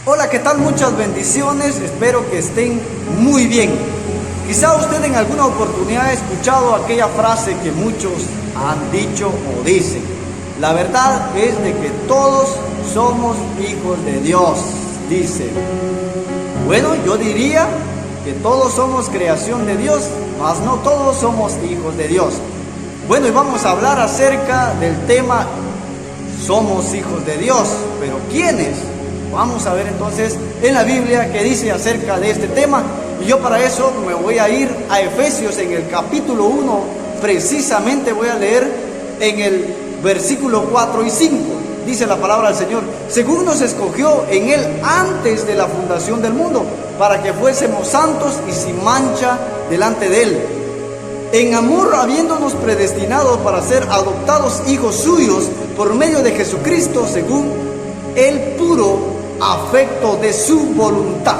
Hola, ¿qué tal? Muchas bendiciones, espero que estén muy bien. Quizá usted en alguna oportunidad ha escuchado aquella frase que muchos han dicho o dicen. La verdad es de que todos somos hijos de Dios, dice. Bueno, yo diría que todos somos creación de Dios, mas no todos somos hijos de Dios. Bueno, y vamos a hablar acerca del tema somos hijos de Dios, pero ¿quiénes? Vamos a ver entonces en la Biblia qué dice acerca de este tema. Y yo para eso me voy a ir a Efesios en el capítulo 1, precisamente voy a leer en el versículo 4 y 5. Dice la palabra del Señor: según nos escogió en Él antes de la fundación del mundo, para que fuésemos santos y sin mancha delante de Él, en amor habiéndonos predestinado para ser adoptados hijos suyos por medio de Jesucristo, según el puro afecto de su voluntad.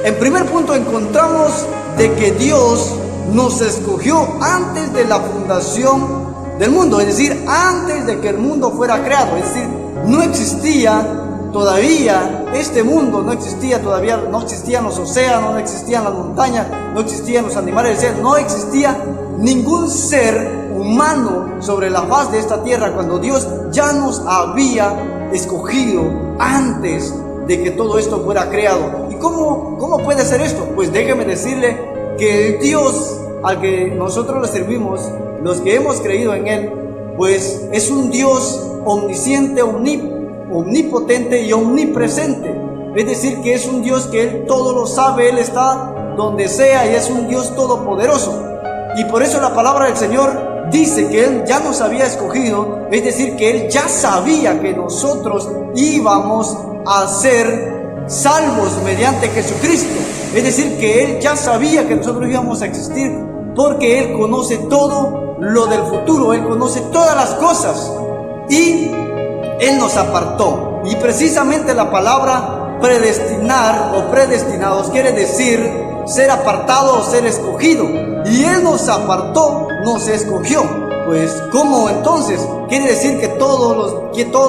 En primer punto encontramos de que Dios nos escogió antes de la fundación del mundo, es decir, antes de que el mundo fuera creado. Es decir, no existía todavía este mundo, no existía todavía, no existían los océanos, no existían las montañas, no existían los animales del cielo, no existía ningún ser humano sobre la faz de esta tierra cuando Dios ya nos había escogido antes de que todo esto fuera creado. ¿Y cómo puede ser esto? Pues déjeme decirle que el Dios al que nosotros le servimos, los que hemos creído en Él, pues es un Dios omnisciente, omnipotente y omnipresente. Es decir, que es un Dios que Él todo lo sabe, Él está donde sea y es un Dios todopoderoso. Y por eso la palabra del Señor dice que Él ya nos había escogido, es decir, que Él ya sabía que nosotros íbamos a ser salvos mediante Jesucristo. Es decir, que Él ya sabía que nosotros íbamos a existir, porque Él conoce todo lo del futuro, Él conoce todas las cosas y Él nos apartó. Y precisamente la palabra predestinar o predestinados quiere decir ser apartado o ser escogido. Y Él nos apartó, nos escogió. Pues ¿cómo entonces? Quiere decir que todos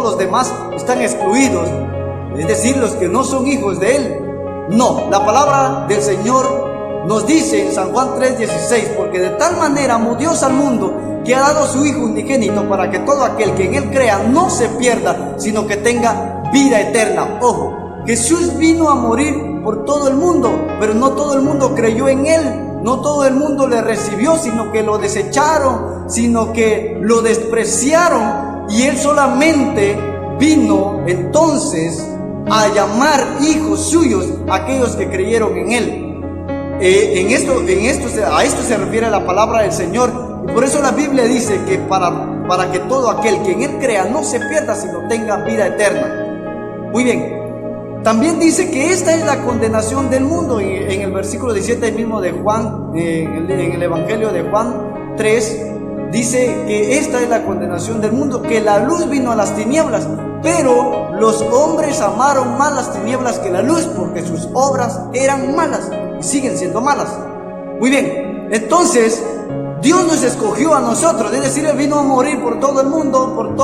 los demás están excluidos, es decir, los que no son hijos de Él. No, la palabra del Señor nos dice en San Juan 3:16: porque de tal manera amó Dios al mundo, que ha dado a su Hijo unigénito, para que todo aquel que en Él crea no se pierda, sino que tenga vida eterna. Ojo, Jesús vino a morir por todo el mundo, pero no todo el mundo creyó en Él. No todo el mundo le recibió, sino que lo desecharon, sino que lo despreciaron. Y Él solamente vino entonces a llamar hijos suyos a aquellos que creyeron en Él. A esto se refiere la palabra del Señor. Y por eso la Biblia dice que para que todo aquel que en Él crea no se pierda, sino tenga vida eterna. Muy bien. También dice que esta es la condenación del mundo. Y en el versículo 17 mismo de Juan, en el Evangelio de Juan 3, dice que esta es la condenación del mundo, que la luz vino a las tinieblas, pero los hombres amaron más las tinieblas que la luz, porque sus obras eran malas y siguen siendo malas. Muy bien, entonces Dios nos escogió a nosotros, es decir, Él vino a morir por todo el mundo, por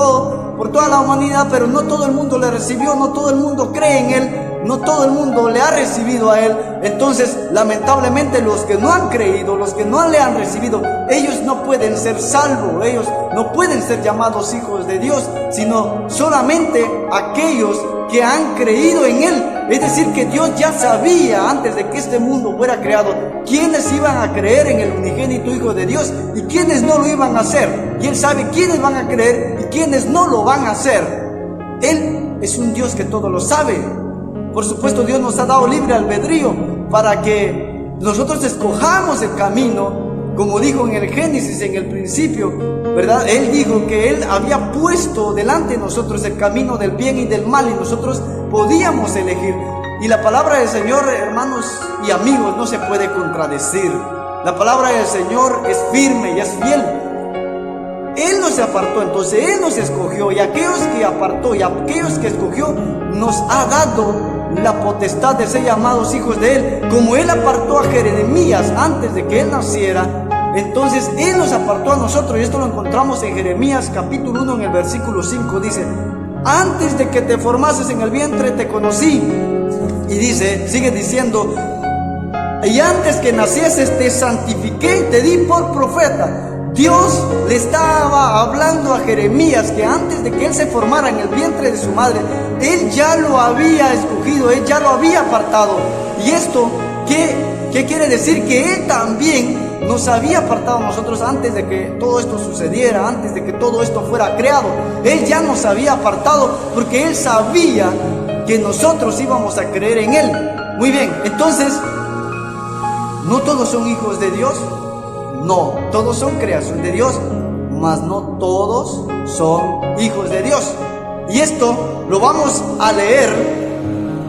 toda la humanidad, pero no todo el mundo le recibió, no todo el mundo cree en Él, no todo el mundo le ha recibido a Él. Entonces, lamentablemente, los que no han creído, los que no le han recibido, ellos no pueden ser salvos, ellos no pueden ser llamados hijos de Dios, sino solamente aquellos que han creído en Él. Es decir, que Dios ya sabía antes de que este mundo fuera creado quiénes iban a creer en el unigénito Hijo de Dios y quiénes no lo iban a hacer. Y Él sabe quiénes van a creer y quiénes no lo van a hacer. Él es un Dios que todo lo sabe. Por supuesto, Dios nos ha dado libre albedrío para que nosotros escojamos el camino, como dijo en el Génesis, en el principio, ¿verdad? Él dijo que Él había puesto delante de nosotros el camino del bien y del mal, y nosotros podíamos elegir. Y la palabra del Señor, hermanos y amigos, no se puede contradecir. La palabra del Señor es firme y es fiel. Él nos apartó, entonces Él nos escogió, y aquellos que apartó y aquellos que escogió nos ha dado la potestad de ser llamados hijos de Él. Como Él apartó a Jeremías antes de que él naciera, entonces Él nos apartó a nosotros. Y esto lo encontramos en Jeremías capítulo 1 en el versículo 5. Dice: antes de que te formases en el vientre te conocí. Y dice, sigue diciendo, y antes que nacieses te santifiqué y te di por profeta. Dios le estaba hablando a Jeremías que antes de que él se formara en el vientre de su madre, él ya lo había escogido, él ya lo había apartado. Y esto, ¿qué quiere decir? Que él también nos había apartado a nosotros antes de que todo esto sucediera, antes de que todo esto fuera creado. Él ya nos había apartado porque él sabía que nosotros íbamos a creer en él. Muy bien, entonces, ¿no todos son hijos de Dios? No, todos son creación de Dios, mas no todos son hijos de Dios. Y esto lo vamos a leer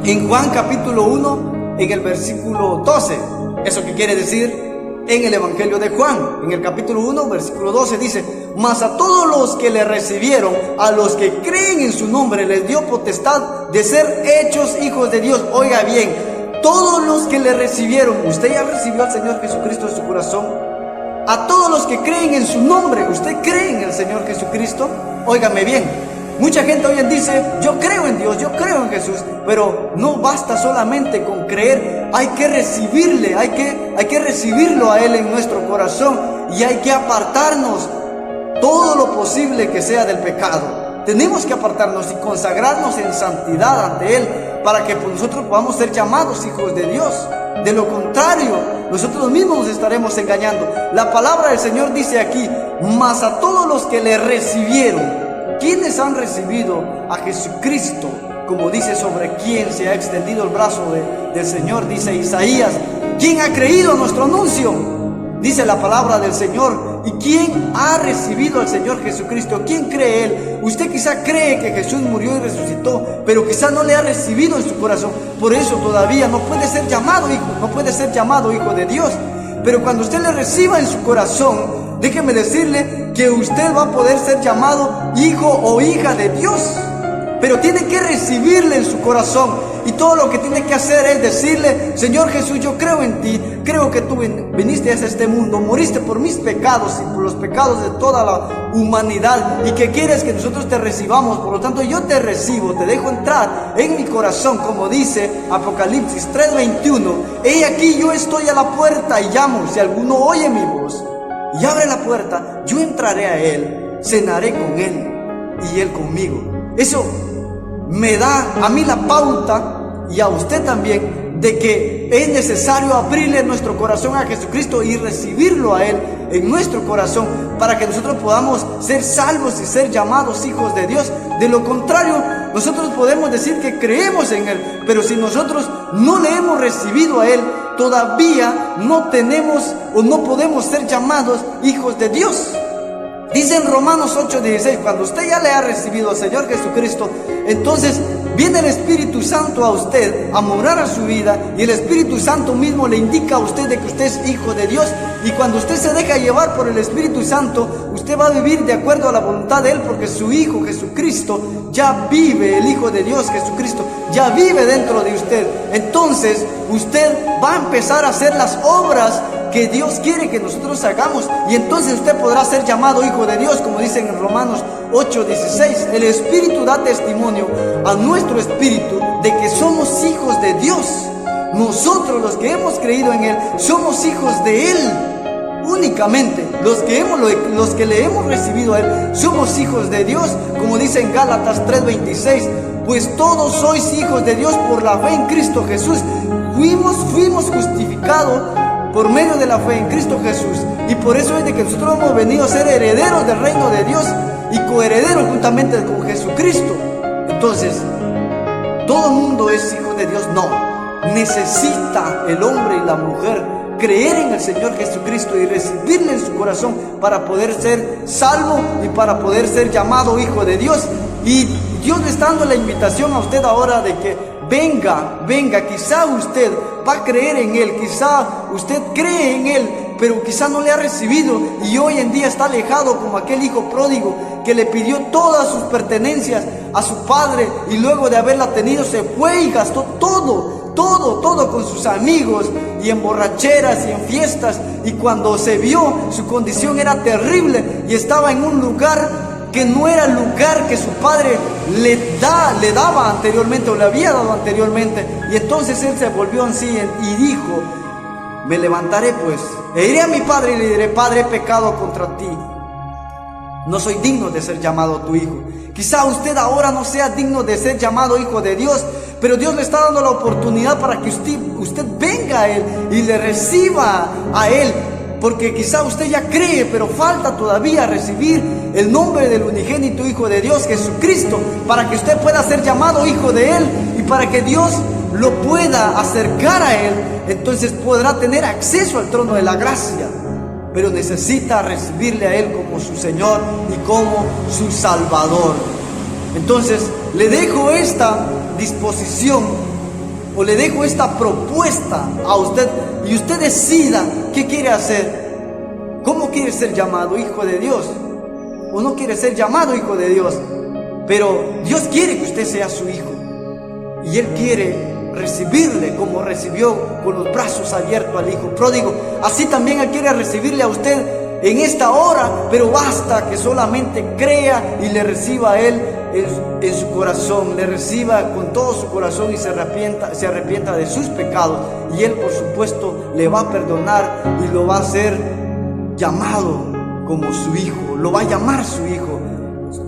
en Juan capítulo 1, en el versículo 12. ¿Eso qué quiere decir? En el Evangelio de Juan, en el capítulo 1, versículo 12, dice: mas a todos los que le recibieron, a los que creen en su nombre, les dio potestad de ser hechos hijos de Dios. Oiga bien, todos los que le recibieron, usted ya recibió al Señor Jesucristo en su corazón. A todos los que creen en su nombre, ¿usted cree en el Señor Jesucristo? Óigame bien, mucha gente hoy en día dice, yo creo en Dios, yo creo en Jesús, pero no basta solamente con creer, hay que recibirle, hay que recibirlo a Él en nuestro corazón, y hay que apartarnos todo lo posible que sea del pecado. Tenemos que apartarnos y consagrarnos en santidad ante Él, para que nosotros podamos ser llamados hijos de Dios. De lo contrario, nosotros mismos nos estaremos engañando. La palabra del Señor dice aquí, mas a todos los que le recibieron. ¿Quiénes han recibido a Jesucristo? Como dice sobre quién se ha extendido el brazo del Señor, dice Isaías. ¿Quién ha creído a nuestro anuncio? Dice la palabra del Señor. ¿Y quién ha recibido al Señor Jesucristo? ¿Quién cree Él? Usted quizá cree que Jesús murió y resucitó, pero quizá no le ha recibido en su corazón. Por eso todavía no puede ser llamado hijo, no puede ser llamado hijo de Dios. Pero cuando usted le reciba en su corazón, déjeme decirle que usted va a poder ser llamado hijo o hija de Dios. Pero tiene que recibirle en su corazón. Y todo lo que tiene que hacer es decirle: Señor Jesús, yo creo en ti. Creo que tú viniste a este mundo, moriste por mis pecados y por los pecados de toda la humanidad, y que quieres que nosotros te recibamos. Por lo tanto, yo te recibo, te dejo entrar en mi corazón, como dice Apocalipsis 3:21. He aquí, yo estoy a la puerta y llamo. Si alguno oye mi voz y abre la puerta, yo entraré a él, cenaré con él y él conmigo. Eso me da a mí la pauta, y a usted también, de que es necesario abrirle nuestro corazón a Jesucristo y recibirlo a Él en nuestro corazón, para que nosotros podamos ser salvos y ser llamados hijos de Dios. De lo contrario, nosotros podemos decir que creemos en Él, pero si nosotros no le hemos recibido a Él, todavía no tenemos o no podemos ser llamados hijos de Dios. Dice en Romanos 8:16, cuando usted ya le ha recibido al Señor Jesucristo, entonces viene el Espíritu Santo a usted a morar a su vida, y el Espíritu Santo mismo le indica a usted de que usted es hijo de Dios. Y cuando usted se deja llevar por el Espíritu Santo, usted va a vivir de acuerdo a la voluntad de Él, porque su Hijo Jesucristo ya vive, el Hijo de Dios Jesucristo ya vive dentro de usted. Entonces usted va a empezar a hacer las obras que Dios quiere que nosotros hagamos, y entonces usted podrá ser llamado hijo de Dios, como dicen en Romanos 8:16. El Espíritu da testimonio a nuestro espíritu de que somos hijos de Dios. Nosotros, los que hemos creído en Él, somos hijos de Él. Únicamente los que le hemos recibido a Él somos hijos de Dios, como dice en Gálatas 3:26. Pues todos sois hijos de Dios por la fe en Cristo Jesús. Fuimos justificados por medio de la fe en Cristo Jesús, y por eso es de que nosotros hemos venido a ser herederos del reino de Dios y coherederos juntamente con Jesucristo. Entonces, ¿todo el mundo es hijo de Dios? No. Necesita el hombre y la mujer creer en el Señor Jesucristo y recibirle en su corazón para poder ser salvo y para poder ser llamado hijo de Dios. Y Dios le está dando la invitación a usted ahora de que venga, quizá usted va a creer en Él, quizá usted cree en Él, pero quizá no le ha recibido, y hoy en día está alejado como aquel hijo pródigo que le pidió todas sus pertenencias a su padre, y luego de haberla tenido se fue y gastó todo con sus amigos, y en borracheras y en fiestas, y cuando se vio, su condición era terrible y estaba en un lugar que no era el lugar que su padre le daba anteriormente o le había dado anteriormente. Y entonces él se volvió en sí y dijo: me levantaré pues, e iré a mi padre y le diré: Padre, he pecado contra ti, no soy digno de ser llamado tu hijo. Quizá usted ahora no sea digno de ser llamado hijo de Dios, pero Dios le está dando la oportunidad para que usted venga a Él y le reciba a Él. Porque quizá usted ya cree, pero falta todavía recibir el nombre del unigénito Hijo de Dios, Jesucristo, para que usted pueda ser llamado hijo de Él y para que Dios lo pueda acercar a Él. Entonces podrá tener acceso al trono de la gracia, pero necesita recibirle a Él como su Señor y como su Salvador. Entonces le dejo esta disposición, o le dejo esta propuesta a usted, y usted decida qué quiere hacer. ¿Cómo quiere ser llamado hijo de Dios? ¿O no quiere ser llamado hijo de Dios? Pero Dios quiere que usted sea su hijo, y Él quiere recibirle como recibió con los brazos abiertos al hijo pródigo. Así también Él quiere recibirle a usted en esta hora, pero basta que solamente crea y le reciba a Él en su corazón, le reciba con todo su corazón y se arrepienta de sus pecados, y Él por supuesto le va a perdonar y lo va a hacer llamado como su hijo, lo va a llamar su hijo.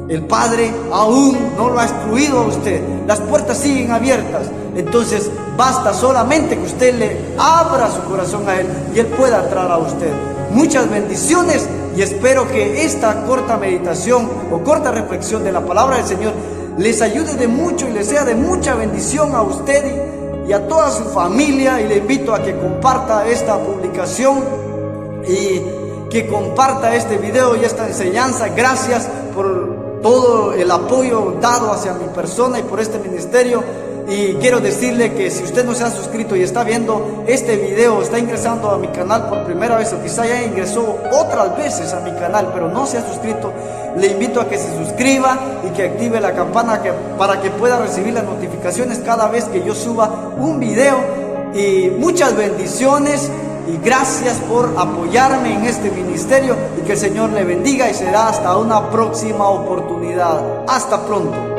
El Padre aún no lo ha excluido a usted, las puertas siguen abiertas. Entonces basta solamente que usted le abra su corazón a Él y Él pueda entrar a usted. Muchas bendiciones, y espero que esta corta meditación o corta reflexión de la palabra del Señor les ayude de mucho y les sea de mucha bendición a usted y a toda su familia. Y le invito a que comparta esta publicación y que comparta este video y esta enseñanza. Gracias por todo el apoyo dado hacia mi persona y por este ministerio. Y quiero decirle que si usted no se ha suscrito y está viendo este video, está ingresando a mi canal por primera vez, o quizá ya ingresó otras veces a mi canal pero no se ha suscrito, le invito a que se suscriba y que active la campana para que pueda recibir las notificaciones cada vez que yo suba un video. Y muchas bendiciones y gracias por apoyarme en este ministerio, y que el Señor le bendiga, y será hasta una próxima oportunidad. Hasta pronto.